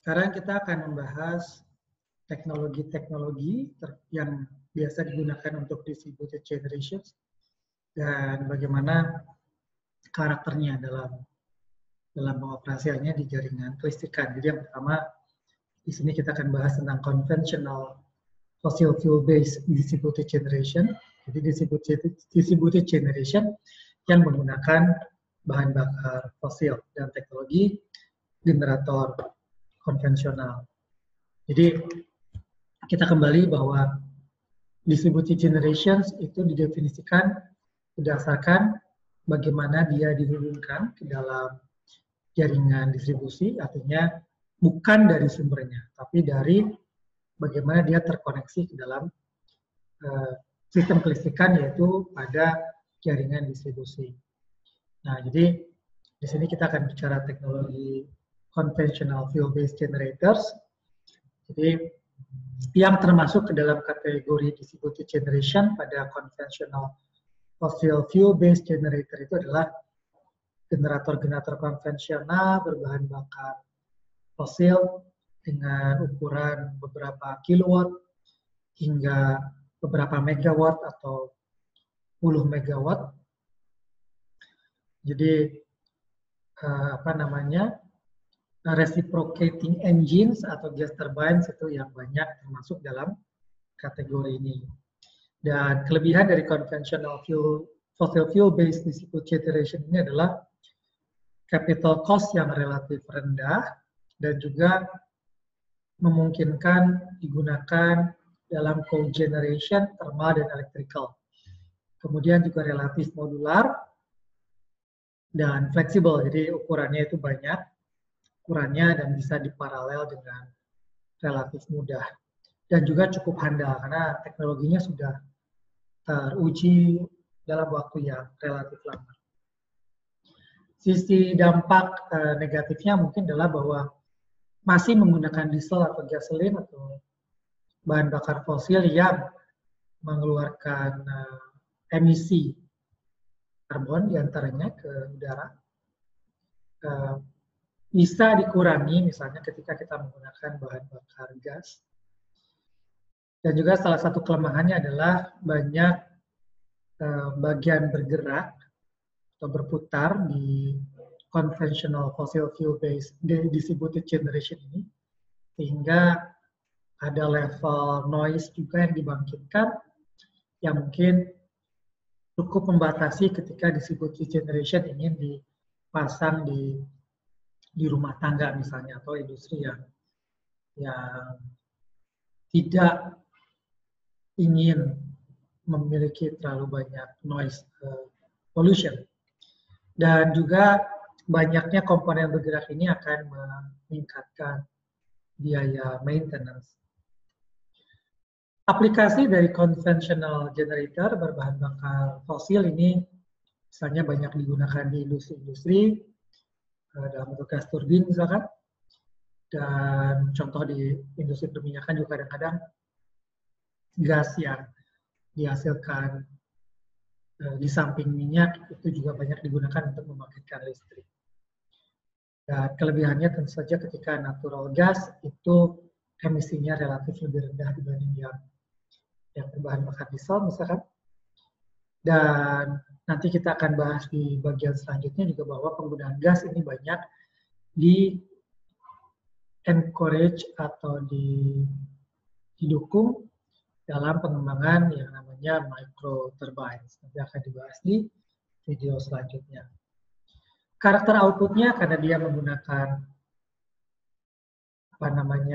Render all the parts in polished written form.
Sekarang kita akan membahas teknologi-teknologi yang biasa digunakan untuk distributed generation dan bagaimana karakternya dalam pengoperasiannya di jaringan kelistrikan. Jadi yang pertama, di sini kita akan bahas tentang conventional fossil fuel based distributed generation. Jadi distributed generation yang menggunakan bahan bakar fosil dan teknologi generator konvensional. Jadi kita kembali bahwa distributed generations itu didefinisikan berdasarkan bagaimana dia dihubungkan ke dalam jaringan distribusi, artinya bukan dari sumbernya, tapi dari bagaimana dia terkoneksi ke dalam sistem kelistrikan, yaitu pada jaringan distribusi. Nah, jadi di sini kita akan bicara teknologi conventional fuel-based generators. Jadi yang termasuk ke dalam kategori distributed generation pada conventional fossil fuel-based generator itu adalah generator-generator konvensional berbahan bakar fosil dengan ukuran beberapa kilowatt hingga beberapa megawatt atau puluh megawatt. Jadi reciprocating engines atau gas turbines itu yang banyak termasuk dalam kategori ini. Dan kelebihan dari conventional fossil fuel based distributed generation ini adalah capital cost yang relatif rendah dan juga memungkinkan digunakan dalam cogeneration, thermal dan electrical. Kemudian juga relatif modular dan fleksibel, jadi ukurannya itu banyak ukurannya dan bisa diparalel dengan relatif mudah. Dan juga cukup handal karena teknologinya sudah teruji dalam waktu yang relatif lama. Sisi dampak negatifnya mungkin adalah bahwa masih menggunakan diesel atau gasoline atau bahan bakar fosil yang mengeluarkan emisi karbon diantaranya ke udara. Bisa dikurangi misalnya ketika kita menggunakan bahan bakar gas. Dan juga salah satu kelemahannya adalah banyak bagian bergerak atau berputar di conventional fossil fuel based distributed generation ini, sehingga ada level noise juga yang dibangkitkan yang mungkin cukup membatasi ketika distributed generation ingin dipasang di rumah tangga misalnya atau industri yang tidak ingin memiliki terlalu banyak noise pollution. Dan juga banyaknya komponen bergerak ini akan meningkatkan biaya maintenance. Aplikasi dari conventional generator berbahan bakar fosil ini misalnya banyak digunakan di industri-industri dalam bentuk gas turbin misalkan, dan contoh di industri perminyakan juga kadang-kadang gas yang dihasilkan di samping minyak itu juga banyak digunakan untuk membangkitkan listrik. Dan kelebihannya tentu saja ketika natural gas itu emisinya relatif lebih rendah dibanding yang berbahan bakar diesel misalkan. Dan nanti kita akan bahas di bagian selanjutnya juga bahwa penggunaan gas ini banyak di encourage atau didukung dalam pengembangan yang namanya micro turbines. Nanti akan dibahas di video selanjutnya. Karakter outputnya karena dia menggunakan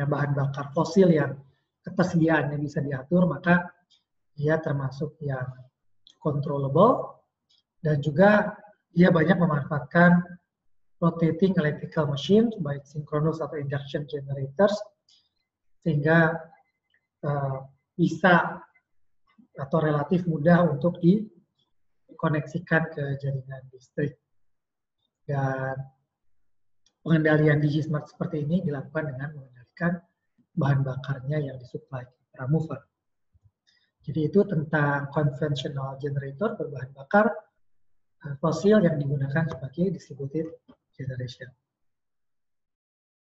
bahan bakar fosil yang ketersediaannya bisa diatur, maka dia termasuk yang controllable dan juga dia banyak memanfaatkan rotating electrical machine, baik synchronous atau induction generators, sehingga bisa atau relatif mudah untuk dikoneksikan ke jaringan listrik. Dan pengendalian DigiSmart seperti ini dilakukan dengan mengendalikan bahan bakarnya yang disuplai mover. Jadi itu tentang conventional generator berbahan bakar fosil yang digunakan sebagai distributed generation.